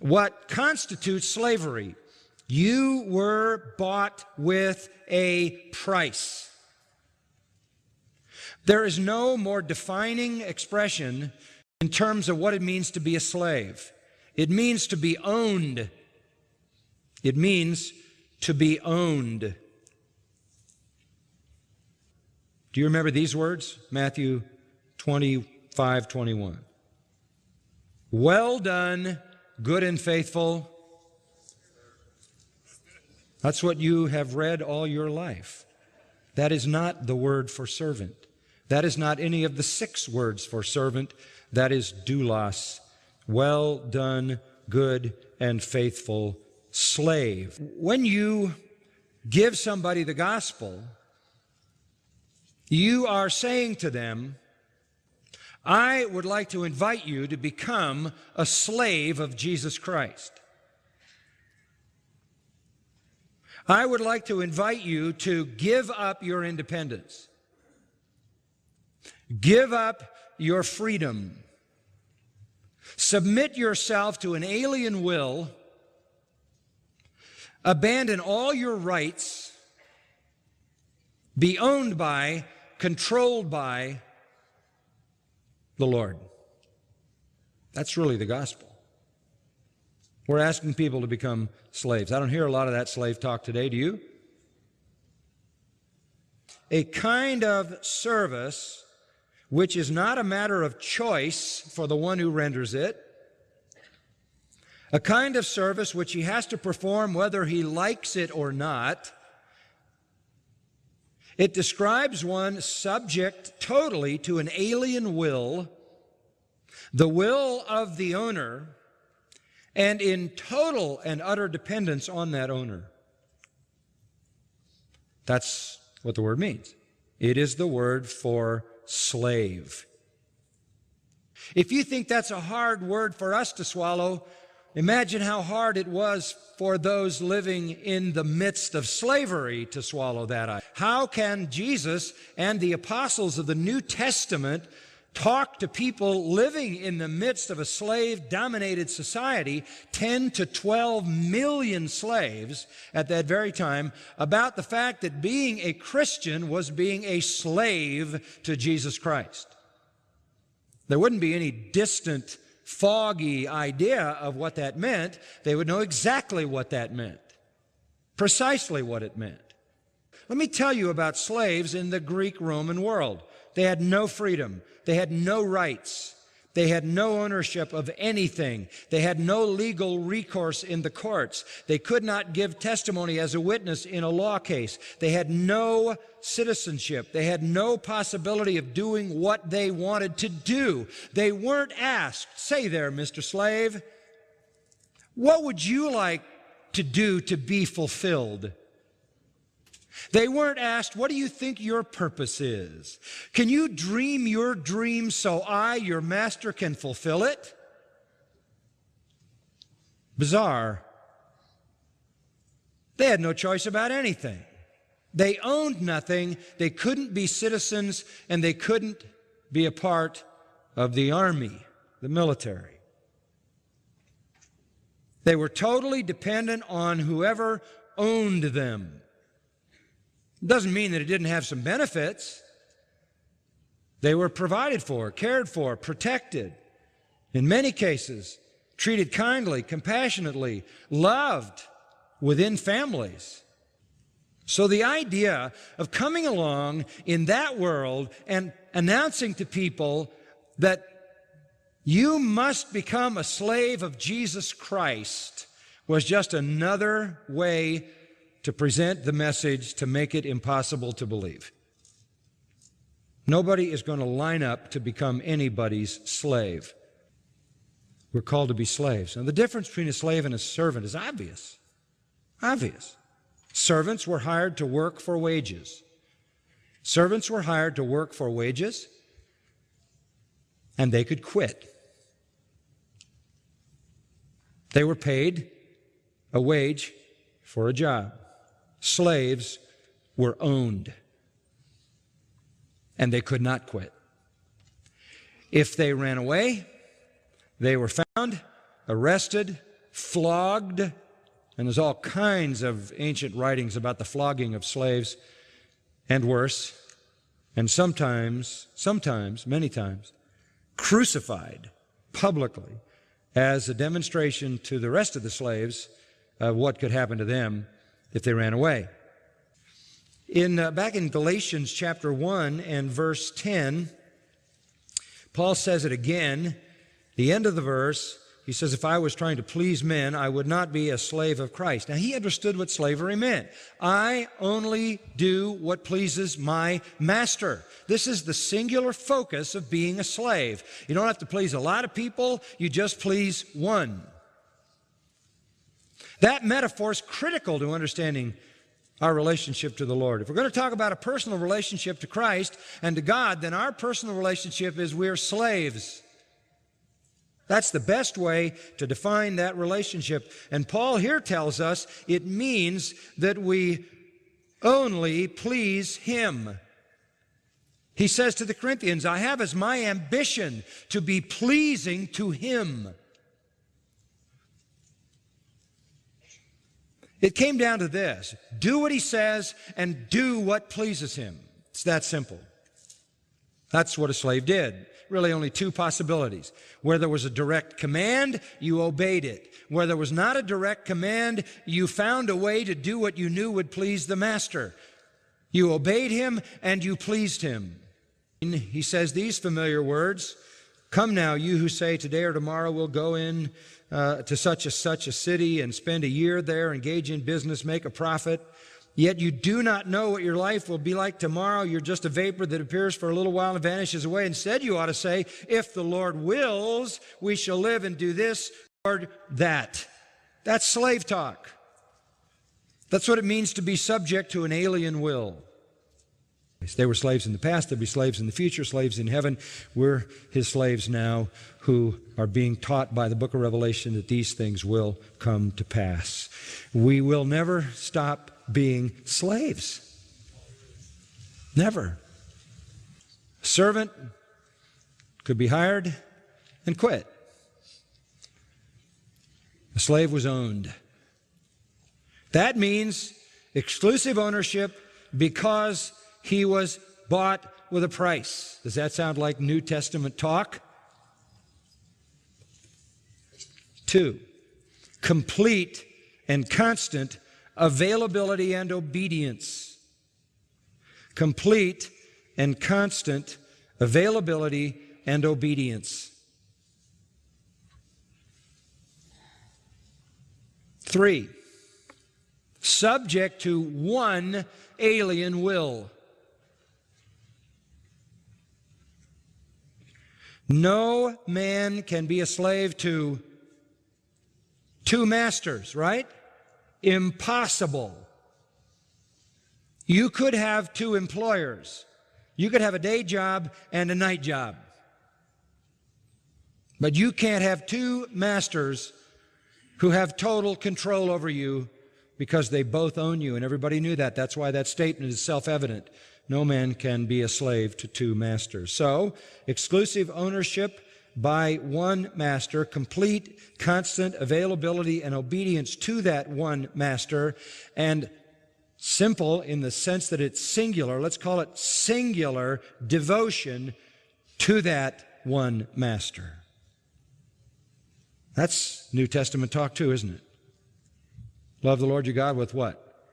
what constitutes slavery. You were bought with a price. There is no more defining expression in terms of what it means to be a slave. It means to be owned. It means to be owned. Do you remember these words? Matthew 25:21. Well done, good and faithful. That's what you have read all your life. That is not the word for servant. That is not any of the 6 words for servant. That is doulos. Well done, good and faithful slave. When you give somebody the gospel, you are saying to them, I would like to invite you to become a slave of Jesus Christ. I would like to invite you to give up your independence. Give up your freedom. Submit yourself to an alien will. Abandon all your rights. Be owned by, controlled by the Lord. That's really the gospel. We're asking people to become slaves. I don't hear a lot of that slave talk today, do you? A kind of service which is not a matter of choice for the one who renders it. A kind of service which he has to perform whether he likes it or not. It describes one subject totally to an alien will, the will of the owner, and in total and utter dependence on that owner. That's what the word means. It is the word for slave. If you think that's a hard word for us to swallow, imagine how hard it was for those living in the midst of slavery to swallow that. How can Jesus and the apostles of the New Testament talk to people living in the midst of a slave-dominated society, 10 to 12 million slaves at that very time, about the fact that being a Christian was being a slave to Jesus Christ? There wouldn't be any distant, foggy idea of what that meant. They would know exactly what that meant, precisely what it meant. Let me tell you about slaves in the Greek-Roman world. They had no freedom. They had no rights. They had no ownership of anything. They had no legal recourse in the courts. They could not give testimony as a witness in a law case. They had no citizenship. They had no possibility of doing what they wanted to do. They weren't asked, say there, Mr. Slave, what would you like to do to be fulfilled? They weren't asked, what do you think your purpose is? Can you dream your dream so I, your master, can fulfill it? Bizarre. They had no choice about anything. They owned nothing. They couldn't be citizens, and they couldn't be a part of the army, the military. They were totally dependent on whoever owned them. It doesn't mean that it didn't have some benefits. They were provided for, cared for, protected. In many cases, treated kindly, compassionately, loved within families. So the idea of coming along in that world and announcing to people that you must become a slave of Jesus Christ was just another way to present the message to make it impossible to believe. Nobody is going to line up to become anybody's slave. We're called to be slaves. Now, the difference between a slave and a servant is obvious. Obvious. Servants were hired to work for wages. Servants were hired to work for wages, and they could quit. They were paid a wage for a job. Slaves were owned, and they could not quit. If they ran away, they were found, arrested, flogged, and there's all kinds of ancient writings about the flogging of slaves, and worse, and sometimes, many times, crucified publicly as a demonstration to the rest of the slaves of what could happen to them if they ran away. Back in Galatians chapter 1 and verse 10, Paul says it again. The end of the verse, he says, if I was trying to please men, I would not be a slave of Christ. Now, he understood what slavery meant. I only do what pleases my master. This is the singular focus of being a slave. You don't have to please a lot of people, you just please one. That metaphor is critical to understanding our relationship to the Lord. If we're going to talk about a personal relationship to Christ and to God, then our personal relationship is we're slaves. That's the best way to define that relationship. And Paul here tells us it means that we only please Him. He says to the Corinthians, I have as my ambition to be pleasing to Him. It came down to this: do what He says and do what pleases Him. It's that simple. That's what a slave did. Really only two possibilities. Where there was a direct command, you obeyed it. Where there was not a direct command, you found a way to do what you knew would please the master. You obeyed him and you pleased him. He says these familiar words, come now, you who say today or tomorrow we'll go in to such a city and spend a year there, engage in business, make a profit. Yet you do not know what your life will be like tomorrow. You're just a vapor that appears for a little while and vanishes away. Instead, you ought to say, if the Lord wills, we shall live and do this or that. That's slave talk. That's what it means to be subject to an alien will. They were slaves in the past, they'll be slaves in the future, slaves in heaven. We're His slaves now who are being taught by the book of Revelation that these things will come to pass. We will never stop being slaves. Never. A servant could be hired and quit. A slave was owned. That means exclusive ownership because he was bought with a price. Does that sound like New Testament talk? 2, complete and constant availability and obedience. Complete and constant availability and obedience. 3, subject to one alien will. No man can be a slave to two masters, right? Impossible. You could have two employers. You could have a day job and a night job. But you can't have two masters who have total control over you because they both own you, and everybody knew that. That's why that statement is self-evident. No man can be a slave to two masters. So, exclusive ownership by one master, complete, constant availability and obedience to that one master, and simple in the sense that it's singular. Let's call it singular devotion to that one master. That's New Testament talk too, isn't it? Love the Lord your God with what?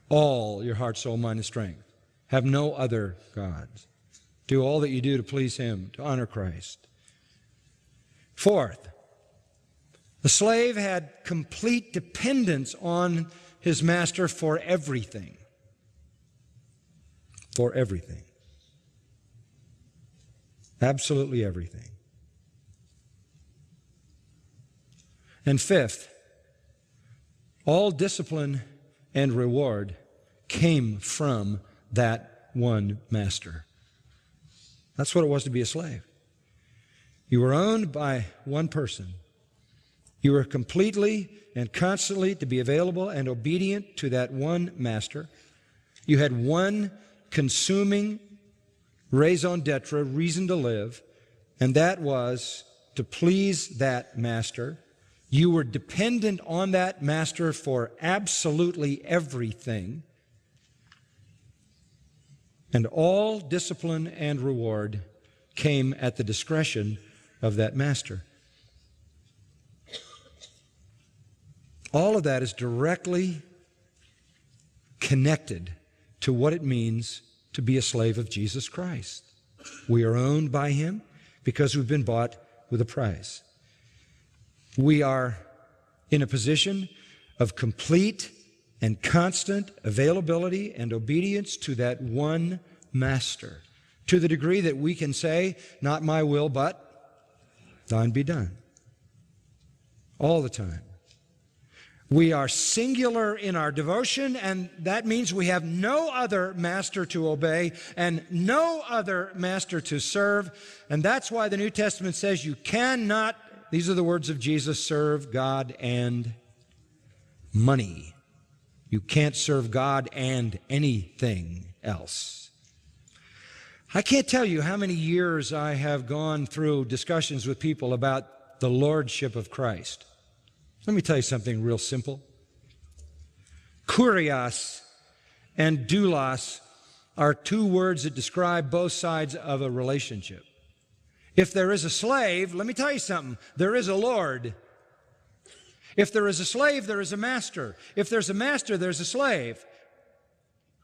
All your heart, soul, mind, and strength. Have no other gods. Do all that you do to please Him, to honor Christ. 4th, the slave had complete dependence on his master for everything. For everything. Absolutely everything. And 5th, all discipline and reward came from that one master. That's what it was to be a slave. You were owned by one person. You were completely and constantly to be available and obedient to that one master. You had one consuming raison d'etre, reason to live, and that was to please that master, You were dependent on that master for absolutely everything. And all discipline and reward came at the discretion of that master. All of that is directly connected to what it means to be a slave of Jesus Christ. We are owned by Him because we've been bought with a price. We are in a position of complete and constant availability and obedience to that one master, to the degree that we can say, not my will, but thine be done. All the time. We are singular in our devotion, and that means we have no other master to obey and no other master to serve. And that's why the New Testament says you cannot, these are the words of Jesus, serve God and money. You can't serve God and anything else. I can't tell you how many years I have gone through discussions with people about the lordship of Christ. Let me tell you something real simple. Kurios and doulos are two words that describe both sides of a relationship. If there is a slave, let me tell you something, there is a Lord. If there is a slave, there is a master. If there's a master, there's a slave.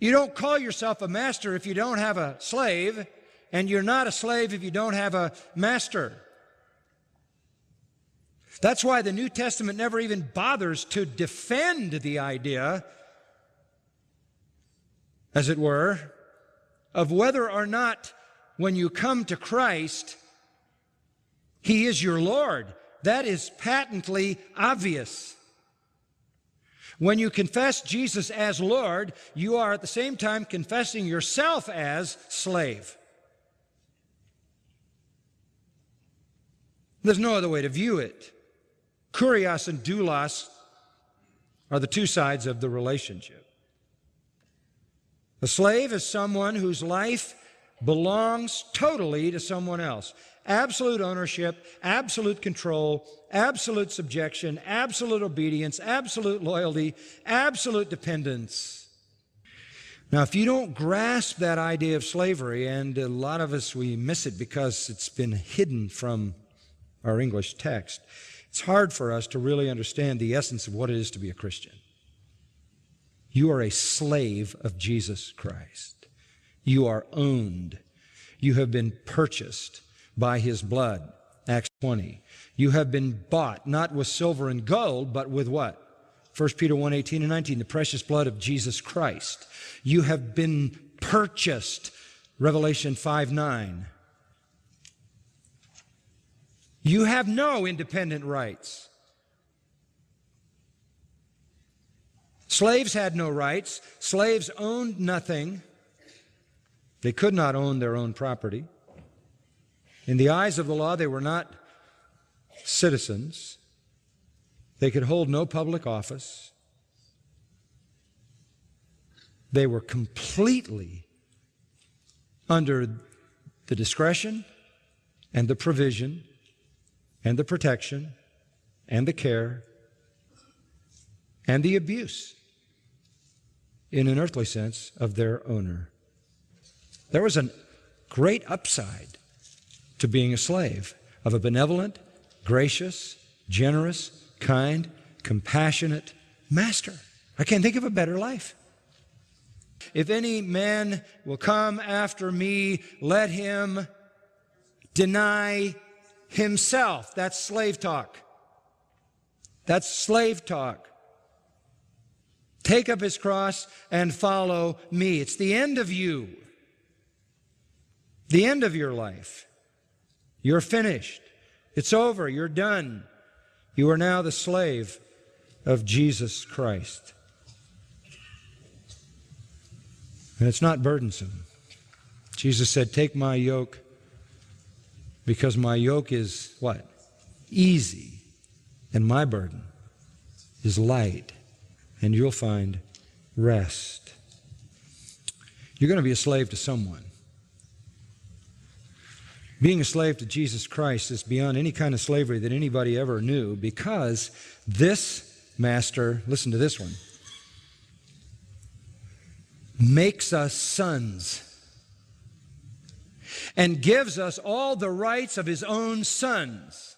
You don't call yourself a master if you don't have a slave, and you're not a slave if you don't have a master. That's why the New Testament never even bothers to defend the idea, as it were, of whether or not when you come to Christ, He is your Lord. That is patently obvious. When you confess Jesus as Lord, you are at the same time confessing yourself as slave. There's no other way to view it. Kurios and doulos are the two sides of the relationship. A slave is someone whose life belongs totally to someone else. Absolute ownership, absolute control, absolute subjection, absolute obedience, absolute loyalty, absolute dependence. Now, if you don't grasp that idea of slavery, and a lot of us, we miss it because it's been hidden from our English text, it's hard for us to really understand the essence of what it is to be a Christian. You are a slave of Jesus Christ. You are owned. You have been purchased by His blood, Acts 20. You have been bought, not with silver and gold, but with what? 1 Peter 1:18 and 19, the precious blood of Jesus Christ. You have been purchased, Revelation 5:9. You have no independent rights. Slaves had no rights. Slaves owned nothing. They could not own their own property. In the eyes of the law, they were not citizens. They could hold no public office. They were completely under the discretion and the provision and the protection and the care and the abuse, in an earthly sense, of their owner. There was a great upside to being a slave of a benevolent, gracious, generous, kind, compassionate master. I can't think of a better life. If any man will come after me, let him deny himself. That's slave talk. That's slave talk. Take up his cross and follow me. It's the end of you. The end of your life. You're finished. It's over. You're done. You are now the slave of Jesus Christ. And it's not burdensome. Jesus said, take my yoke, because my yoke is what? Easy. And my burden is light. And you'll find rest. You're going to be a slave to someone. Being a slave to Jesus Christ is beyond any kind of slavery that anybody ever knew, because this master, listen to this one, makes us sons and gives us all the rights of his own sons.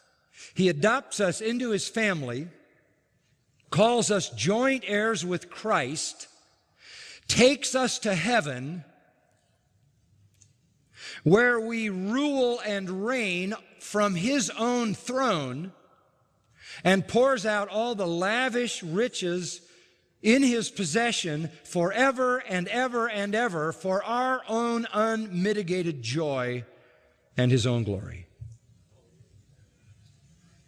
He adopts us into his family, calls us joint heirs with Christ, takes us to heaven, where we rule and reign from his own throne, and pours out all the lavish riches in his possession forever and ever and ever for our own unmitigated joy and his own glory.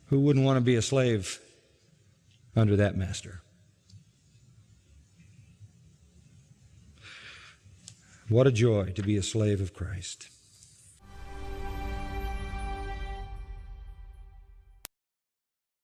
Who wouldn't want to be a slave under that master? What a joy to be a slave of Christ.